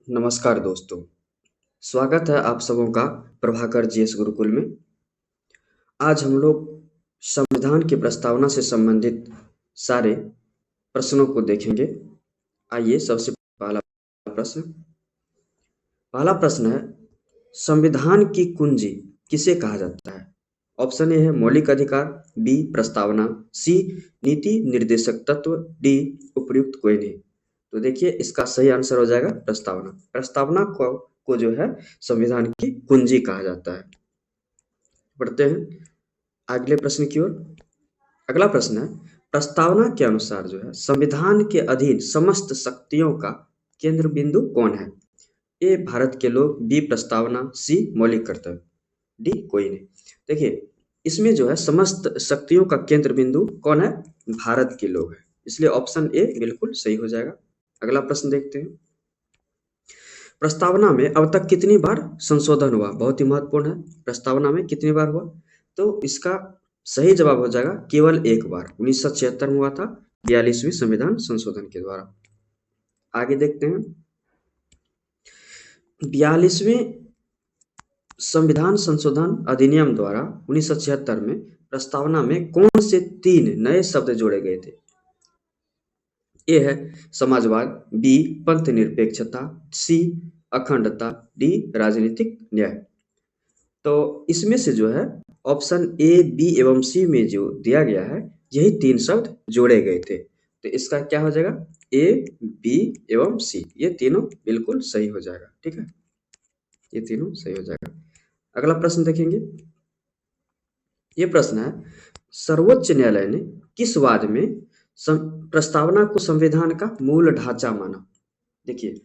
नमस्कार दोस्तों, स्वागत है आप सबों का प्रभाकर जीएस गुरुकुल में। आज हम लोग संविधान की प्रस्तावना से संबंधित सारे प्रश्नों को देखेंगे। आइए सबसे प्रश्न पहला प्रश्न है, संविधान की कुंजी किसे कहा जाता है? ऑप्शन ए है मौलिक अधिकार, बी प्रस्तावना, सी नीति निर्देशक तत्व, डी उपयुक्त कोई नहीं। तो देखिए इसका सही आंसर हो जाएगा प्रस्तावना। प्रस्तावना को जो है संविधान की कुंजी कहा जाता है। पढ़ते हैं अगले प्रश्न की ओर। अगला प्रश्न है, प्रस्तावना के अनुसार जो है संविधान के अधीन समस्त शक्तियों का केंद्र बिंदु कौन है? ए भारत के लोग, बी प्रस्तावना, सी मौलिक कर्तव्य, डी कोई नहीं। देखिए इसमें जो है समस्त शक्तियों का केंद्र बिंदु कौन है? भारत के लोग है, इसलिए ऑप्शन ए बिल्कुल सही हो जाएगा। अगला प्रश्न देखते हैं, प्रस्तावना में अब तक कितनी बार संशोधन हुआ? बहुत ही महत्वपूर्ण है, प्रस्तावना में कितनी बार हुआ? तो इसका सही जवाब हो जाएगा केवल एक बार, 1976 में हुआ था, 42वीं संविधान संशोधन के द्वारा। आगे देखते हैं, 42वें संविधान संशोधन अधिनियम द्वारा 1976 में प्रस्तावना में कौन से 3 नए शब्द जोड़े गए थे? ए है समाजवाद, बी पंथ निरपेक्षता, सी अखंडता, डी राजनीतिक न्याय। तो इसमें से जो है ऑप्शन ए, बी एवं सी में जो दिया गया है यही 3 शब्द जोड़े गए थे। तो इसका क्या हो जाएगा? ए, बी एवं सी, ये तीनों बिल्कुल सही हो जाएगा। ठीक है, ये तीनों सही हो जाएगा। अगला प्रश्न देखेंगे, ये प्रश्न है, सर्वोच्च न्यायालय ने किस वाद में प्रस्तावना को संविधान का मूल ढांचा माना? देखिए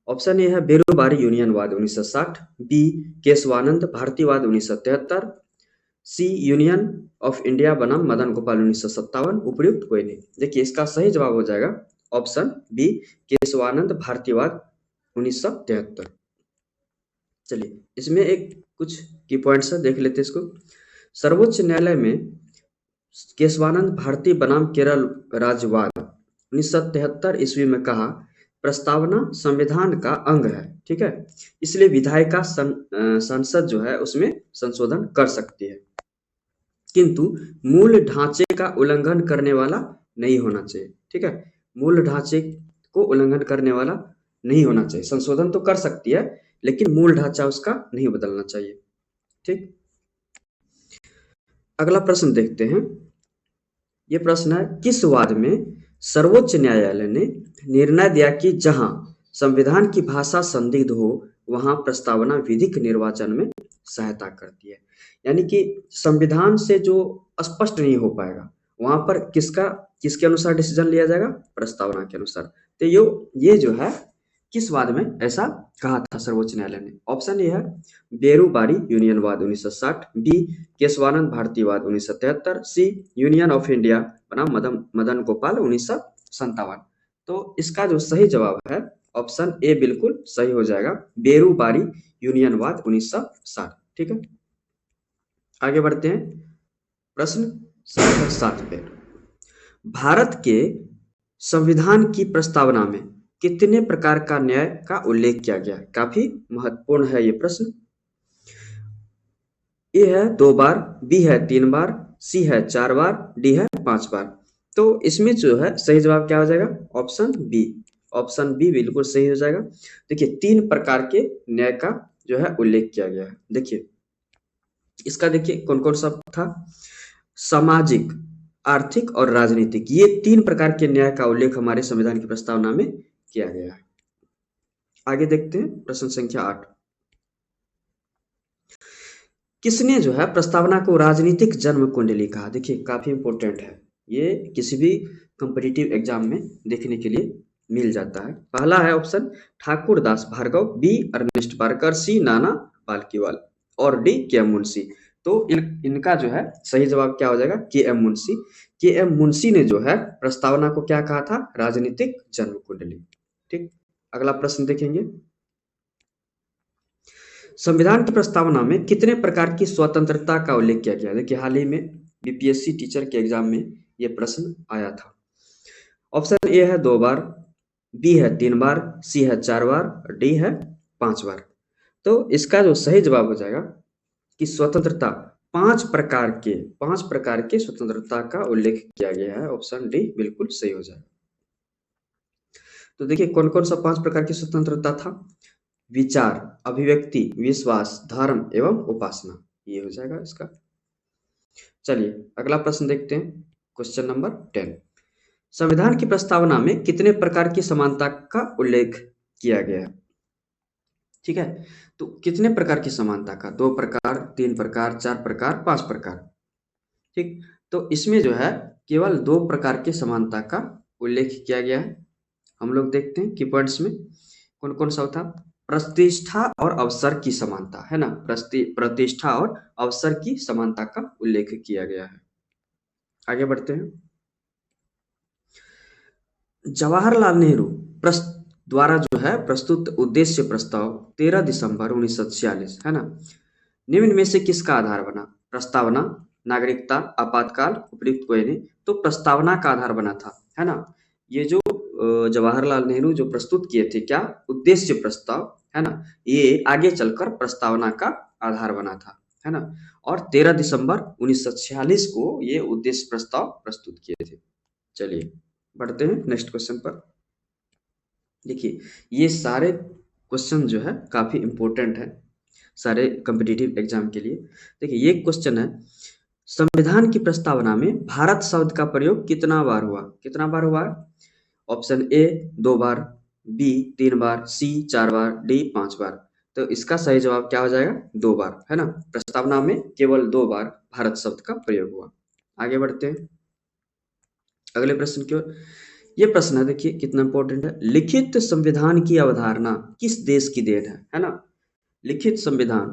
ऑप्शन ए है बेरोबारी यूनियनवाद 1960, बी केशवानंद भारतीयवाद 1973, सी यूनियन ऑफ इंडिया बनाम मदन गोपाल 1957, उपयुक्त कोई नहीं। देखिए इसका सही जवाब हो जाएगा ऑप्शन बी केशवानंद भारतीयवाद 1973। चलिए इसमें एक कुछ की पॉइंट्स है, देख लेते हैं इसको। सर्वोच्च न्यायालय में केशवानंद भारतीय बनाम केरल राज्यवाद 1973 ईस्वी में कहा, प्रस्तावना संविधान का अंग है, ठीक है, इसलिए विधायिका संसद जो है उसमें संशोधन कर सकती है, किंतु मूल ढांचे का उल्लंघन करने वाला नहीं होना चाहिए। ठीक है, मूल ढांचे को उल्लंघन करने वाला नहीं होना चाहिए। संशोधन तो कर सकती है लेकिन मूल ढांचा उसका नहीं बदलना चाहिए। ठीक, अगला प्रश्न देखते हैं। ये प्रश्न है, किस वाद में सर्वोच्च न्यायालय ने निर्णय दिया कि जहां संविधान की भाषा संदिग्ध हो वहां प्रस्तावना विधिक निर्वाचन में सहायता करती है? यानी कि संविधान से जो स्पष्ट नहीं हो पाएगा वहां पर किसके अनुसार डिसीजन लिया जाएगा? प्रस्तावना के अनुसार। तो ये जो है किस वाद में ऐसा कहा था सर्वोच्च न्यायालय ने? ऑप्शन ए है बेरूबारी यूनियनवाद 1960, बी केशवानंद भारतीयवाद 1973, सी यूनियन ऑफ इंडिया बनाम मदन गोपाल 1957। तो इसका जो सही जवाब है ऑप्शन ए बिल्कुल सही हो जाएगा, बेरूबारी यूनियनवाद 1960। ठीक है, आगे बढ़ते हैं प्रश्न संख्या 7 पे। भारत के संविधान की प्रस्तावना में कितने प्रकार का न्याय का उल्लेख किया गया है? काफी महत्वपूर्ण है ये प्रश्न। ए है 2 बार, बी है 3 बार, सी है 4 बार, डी है 5 बार। तो इसमें जो है सही जवाब क्या हो जाएगा? Option B. ऑप्शन बी बिल्कुल सही हो जाएगा। देखिए 3 प्रकार के न्याय का जो है उल्लेख किया गया है। देखिए इसका देखिए कौन कौन सा था? सामाजिक, आर्थिक और राजनीतिक, ये 3 प्रकार के न्याय का उल्लेख हमारे संविधान की प्रस्तावना में किया गया है। आगे देखते हैं प्रश्न संख्या 8। किसने जो है प्रस्तावना को राजनीतिक जन्म कुंडली कहा? देखिए काफी इंपॉर्टेंट है, ये किसी भी कंपटीटिव एग्जाम में देखने के लिए मिल जाता है। पहला है option Thakur Das Bhargava, B Ernest Parker, सी नाना पालकीवाल और डी के एम मुंशी। तो इनका जो है सही जवाब क्या हो जाएगा? के एम मुंशी। के एम मुंशी ने जो है प्रस्तावना को क्या कहा था? राजनीतिक जन्म कुंडली। ठीक, अगला प्रश्न देखेंगे। संविधान की प्रस्तावना में कितने प्रकार की स्वतंत्रता का उल्लेख किया गया? देखिए हाल ही में बीपीएससी टीचर के एग्जाम में यह प्रश्न आया था। ऑप्शन ए है 2 बार, बी है 3 बार, सी है 4 बार, डी है 5 बार। तो इसका जो सही जवाब हो जाएगा कि स्वतंत्रता 5 प्रकार के स्वतंत्रता का उल्लेख किया गया है। ऑप्शन डी बिल्कुल सही हो जाएगा। तो देखिए कौन कौन सा 5 प्रकार की स्वतंत्रता था। विचार, अभिव्यक्ति, विश्वास, धर्म एवं उपासना, ये हो जाएगा इसका। चलिए अगला प्रश्न देखते हैं। क्वेश्चन नंबर 10, संविधान की प्रस्तावना में कितने प्रकार की समानता का उल्लेख किया गया है। ठीक है, तो कितने प्रकार की समानता का, 2 प्रकार, 3 प्रकार, 4 प्रकार, 5 प्रकार। ठीक, तो इसमें जो है केवल 2 प्रकार की समानता का उल्लेख किया गया है। हम लोग देखते हैं कि पॉइंट्स में कौन कौन सा था। प्रतिष्ठा और अवसर की समानता है ना, प्रतिष्ठा और अवसर की समानता का उल्लेख किया गया है। आगे बढ़ते हैं। जवाहरलाल नेहरू द्वारा जो है प्रस्तुत उद्देश्य प्रस्ताव 13 दिसंबर 1946 है ना, निम्न में से किसका आधार बना। प्रस्तावना, नागरिकता, आपातकाल, उपयुक्त कोई नहीं। तो प्रस्तावना का आधार बना था, है ना। ये जो जवाहरलाल नेहरू जो प्रस्तुत किए थे क्या, उद्देश्य प्रस्ताव, है ना, ये आगे चलकर प्रस्तावना का आधार बना था, है ना। और 13 दिसंबर 1946 को ये उद्देश्य प्रस्ताव प्रस्तुत किए थे। चलिए बढ़ते हैं नेक्स्ट क्वेश्चन पर। देखिए ये सारे क्वेश्चन जो है काफी इंपॉर्टेंट है सारे कॉम्पिटिटिव एग्जाम के लिए। देखिए ये क्वेश्चन है, संविधान की प्रस्तावना में भारत शब्द का प्रयोग कितना बार हुआ। कितना बार हुआ है। ऑप्शन ए 2 बार, बी 3 बार, सी 4 बार, डी 5 बार। तो इसका सही जवाब क्या हो जाएगा, 2 बार, है ना। प्रस्तावना में केवल 2 बार भारत शब्द का प्रयोग हुआ। आगे बढ़ते हैं अगले प्रश्न की ओर। ये प्रश्न है, देखिए कितना इंपॉर्टेंट है। लिखित संविधान की अवधारणा किस देश की देन है ना। लिखित संविधान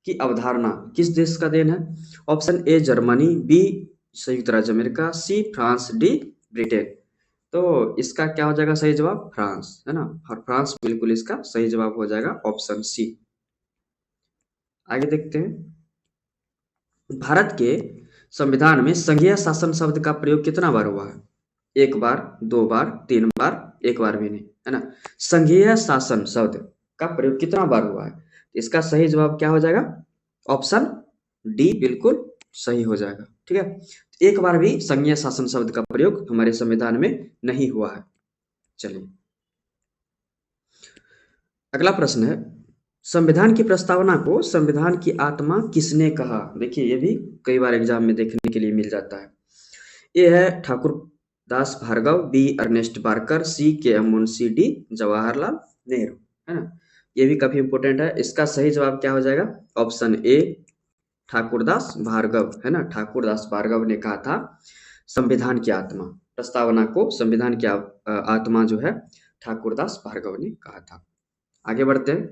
की अवधारणा किस देश का देन है। ऑप्शन ए जर्मनी, बी संयुक्त राज्य America, C France, D Britain. तो इसका क्या हो जाएगा सही जवाब, फ्रांस, है ना। और फ्रांस बिल्कुल इसका सही जवाब हो जाएगा, ऑप्शन सी। आगे देखते हैं। भारत के संविधान में संघीय शासन शब्द का प्रयोग कितना बार हुआ है। 1 बार, 2 बार, 3 बार, 1 बार भी नहीं, है ना। संघीय शासन शब्द का प्रयोग कितना बार हुआ है। इसका सही जवाब क्या हो जाएगा, ऑप्शन डी बिल्कुल सही हो जाएगा। ठीक है, एक बार भी संघीय शासन शब्द का प्रयोग हमारे संविधान में नहीं हुआ है। चलिए अगला प्रश्न है, संविधान की प्रस्तावना को संविधान की आत्मा किसने कहा। देखिए ये भी कई बार एग्जाम में देखने के लिए मिल जाता है। ए है Thakur Das Bhargava, B Ernest Barker, C K M Munshi, D Jawaharlal Nehru, है ना। ये भी काफी इंपॉर्टेंट है। इसका सही जवाब क्या हो जाएगा, ऑप्शन ए ठाकुरदास भार्गव, है ना। ठाकुरदास भार्गव ने कहा था संविधान की आत्मा, प्रस्तावना को संविधान की आत्मा जो है ठाकुरदास भार्गव ने कहा था। आगे बढ़ते हैं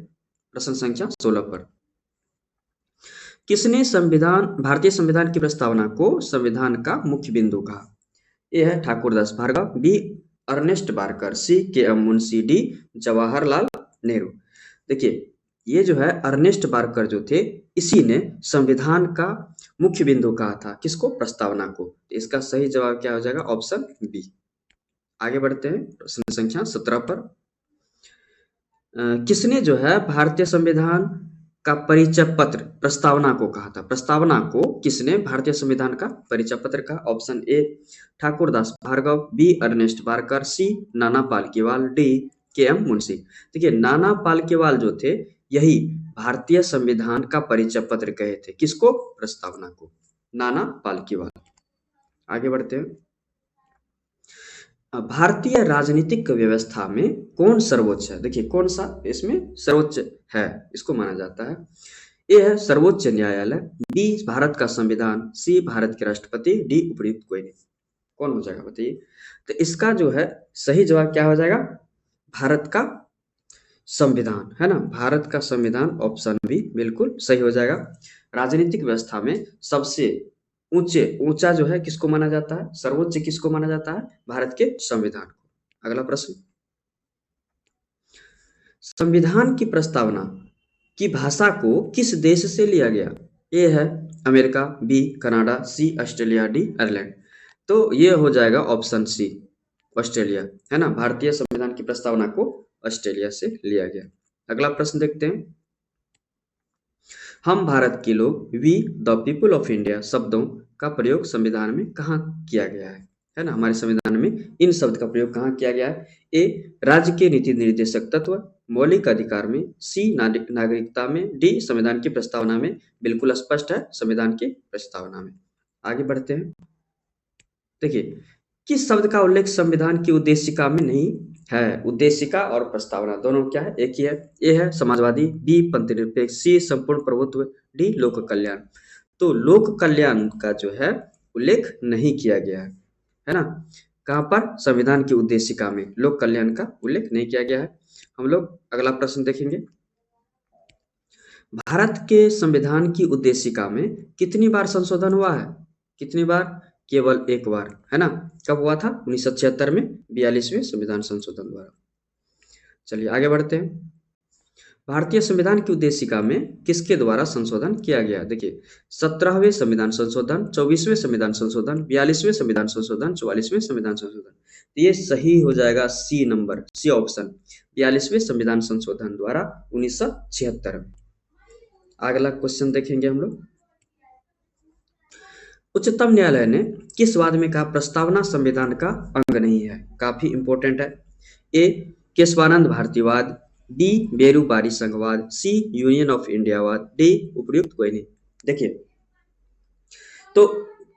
प्रश्न संख्या 16 पर। किसने भारतीय संविधान की प्रस्तावना को संविधान का मुख्य बिंदु कहा। ए है Thakurdas Bhargava, B Ernest Barker, C K M Munshi, D Jawaharlal Nehru. देखिए ये जो है अर्नेस्ट बार्कर जो थे, इसी ने संविधान का मुख्य बिंदु कहा था, किसको, प्रस्तावना को। इसका सही जवाब क्या हो जाएगा, ऑप्शन बी। आगे बढ़ते हैं प्रश्न संख्या 17 पर। किसने जो है भारतीय संविधान का परिचय पत्र प्रस्तावना को कहा था। प्रस्तावना को किसने भारतीय संविधान का परिचय पत्र कहा। Option A Thakurdas Bhargava, B Ernest Barker, C Nana Palkhivala, D K M Munshi. देखिए नाना पालकीवाल जो थे, यही भारतीय संविधान का परिचय पत्र कहे थे, किसको, प्रस्तावना को, नाना पालकीवाल। आगे बढ़ते हैं। भारतीय राजनीतिक व्यवस्था में कौन सर्वोच्च है। देखिए कौन सा इसमें सर्वोच्च है, इसको माना जाता है। ए है सर्वोच्च न्यायालय, बी भारत का संविधान, सी भारत के राष्ट्रपति, डी उपयुक्त कोई नहीं। कौन हो जाएगा बताइए। तो इसका जो है सही जवाब क्या हो जाएगा, भारत का संविधान, है ना। भारत का संविधान, ऑप्शन बी बिल्कुल सही हो जाएगा। राजनीतिक व्यवस्था में सबसे ऊंचा जो है किसको माना जाता है, सर्वोच्च किसको माना जाता है, भारत के संविधान को। अगला प्रश्न, संविधान की प्रस्तावना की भाषा को किस देश से लिया गया। ए है अमेरिका, बी कनाडा, सी ऑस्ट्रेलिया, डी आयरलैंड। तो ये हो जाएगा ऑप्शन सी ऑस्ट्रेलिया, है ना। भारतीय संविधान की प्रस्तावना को ऑस्ट्रेलिया से लिया गया। अगला प्रश्न देखते हैं। हम भारत के लोग, we the people of India शब्दों का प्रयोग संविधान में कहाँ किया गया है ना? हमारे संविधान में इन शब्द का प्रयोग कहाँ किया गया है? ए राज्य के नीति निर्देशक तत्व, मौलिक अधिकार में, सी नागरिकता में, डी संविधान की प्रस्तावना में। बिल्कुल स्पष्ट है, संविधान की प्रस्तावना में। आगे बढ़ते हैं। देखिए, किस शब्द का उल्लेख संविधान की उद्देशिका में नहीं है? उद्देशिका और प्रस्तावना दोनों क्या है? एक ही है। ए है समाजवादी, बी पंथनिरपेक्ष, सी संपूर्ण प्रभुत्व, डी लोक कल्याण। तो लोक कल्याण का जो है उल्लेख नहीं किया गया है ना? कहाँ पर? संविधान की उद्देशिका में लोक कल्याण का उल्लेख नहीं किया गया है। हम लोग अगला प्रश्न देखेंगे। भारत के संविधान की उद्देशिका में कितनी बार संशोधन हुआ है? कितनी बार? केवल एक बार, है ना? कब हुआ था? 1976 में 42वें संविधान संशोधन द्वारा। चलिए आगे बढ़ते हैं। भारतीय संविधान की उद्देशिका में किसके द्वारा संशोधन किया गया? देखिए, 17वें संविधान संशोधन, 24वें संविधान संशोधन, 42वें संविधान संशोधन, 44वें संविधान संशोधन। तो ये सही हो जाएगा सी नंबर, सी ऑप्शन, 42वें संविधान संशोधन द्वारा 1976 में। अगला क्वेश्चन देखेंगे हम लोग। उच्चतम न्यायालय ने किस वाद में कहा प्रस्तावना संविधान का अंग नहीं है? काफी इंपॉर्टेंट है। ए केशवानंद भारतीवाद, बी बेरूबारी संघवाद, सी यूनियन ऑफ इंडिया वाद, डी उपयुक्त कोई नहीं। देखिए, तो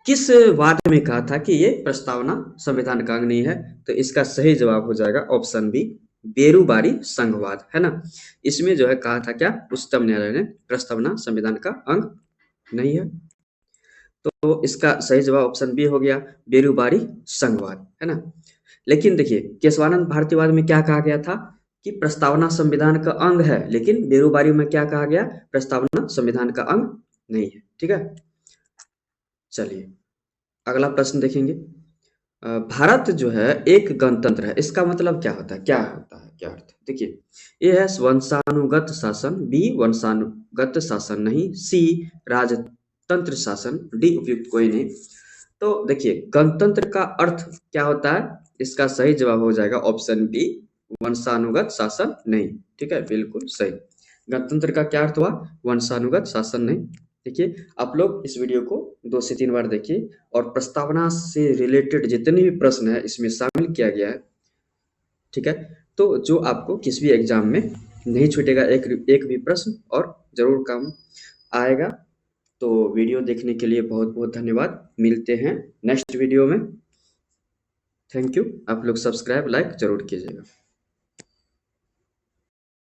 किस वाद में कहा था कि ये प्रस्तावना संविधान का अंग नहीं है? तो इसका सही जवाब हो जाएगा ऑप्शन बी, बेरूबारी संघवाद, है ना? इसमें जो है कहा था क्या? उच्चतम न्यायालय ने प्रस्तावना संविधान का अंग नहीं है। तो इसका सही जवाब ऑप्शन बी हो गया, बेरूबारी संघवाद, है ना? लेकिन देखिए, केशवानंद भारतीवाद में क्या कहा गया था कि प्रस्तावना संविधान का अंग है, लेकिन बेरूबारी में क्या कहा गया? प्रस्तावना संविधान का अंग नहीं है। ठीक है, चलिए अगला प्रश्न देखेंगे। भारत जो है एक गणतंत्र है, इसका मतलब क्या होता है? क्या होता है, क्या अर्थ? देखिए, ए है वंशानुगत शासन, बी वंशानुगत शासन नहीं, सी राजतंत्र शासन, डी उपयुक्त कोई नहीं। तो देखिए, गणतंत्र का अर्थ क्या होता है? इसका सही जवाब हो जाएगा ऑप्शन बी, वंशानुगत शासन नहीं। ठीक है, बिल्कुल सही। गणतंत्र का क्या अर्थ हुआ? वंशानुगत शासन नहीं। देखिए, आप लोग इस वीडियो को 2 से 3 बार देखिए और प्रस्तावना से रिलेटेड जितने भी प्रश्न है इसमें शामिल किया गया है। ठीक है, तो जो आपको किसी भी एग्जाम में नहीं छूटेगा, एक भी प्रश्न और जरूर काम आएगा। तो वीडियो देखने के लिए बहुत बहुत धन्यवाद। मिलते हैं नेक्स्ट वीडियो में। Thank you. आप लोग सब्सक्राइब लाइक जरूर कीजिएगा।